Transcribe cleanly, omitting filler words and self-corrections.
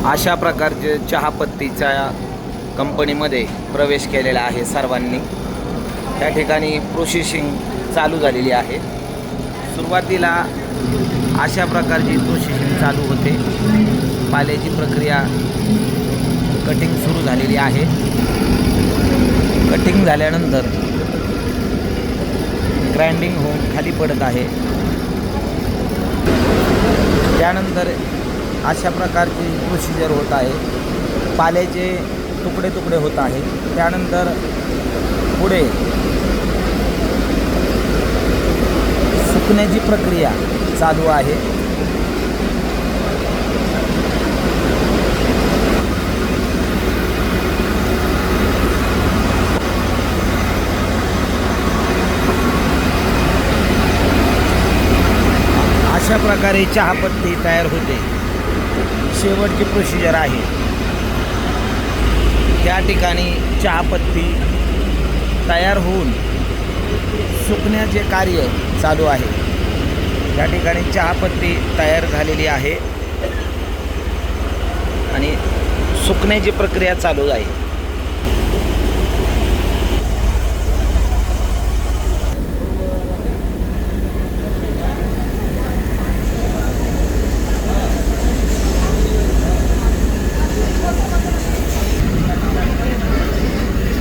अशा प्रकारचे चहापत्तीच्या कंपनीमध्ये प्रवेश केलेला आहे सर्वांनी। त्या ठिकाणी प्रोसेसिंग चालू झालेली आहे। सुरुवातीला अशा प्रकारची प्रोसेसिंग चालू होते। पाल्याची प्रक्रिया कटिंग सुरू झालेली आहे। कटिंग झाल्यानंतर ग्राइंडिंग होऊन खाली पडत आहे। त्यानंतर अशा प्रकारची प्रोसिजर होत आहे। पाल्याचे तुकडे तुकडे होत आहे। त्यानंतर पुढे सुकण्याची प्रक्रिया चालू आहे। अशा प्रकारे चहापत्ती तयार होते। शेवटची प्रोसिजर आहे। त्या ठिकाणी चहापत्ती तयार होऊन सुकण्याचे कार्य चालू आहे। त्या ठिकाणी चहापत्ती तयार झालेली आहे आणि सुकण्याची प्रक्रिया चालू आहे।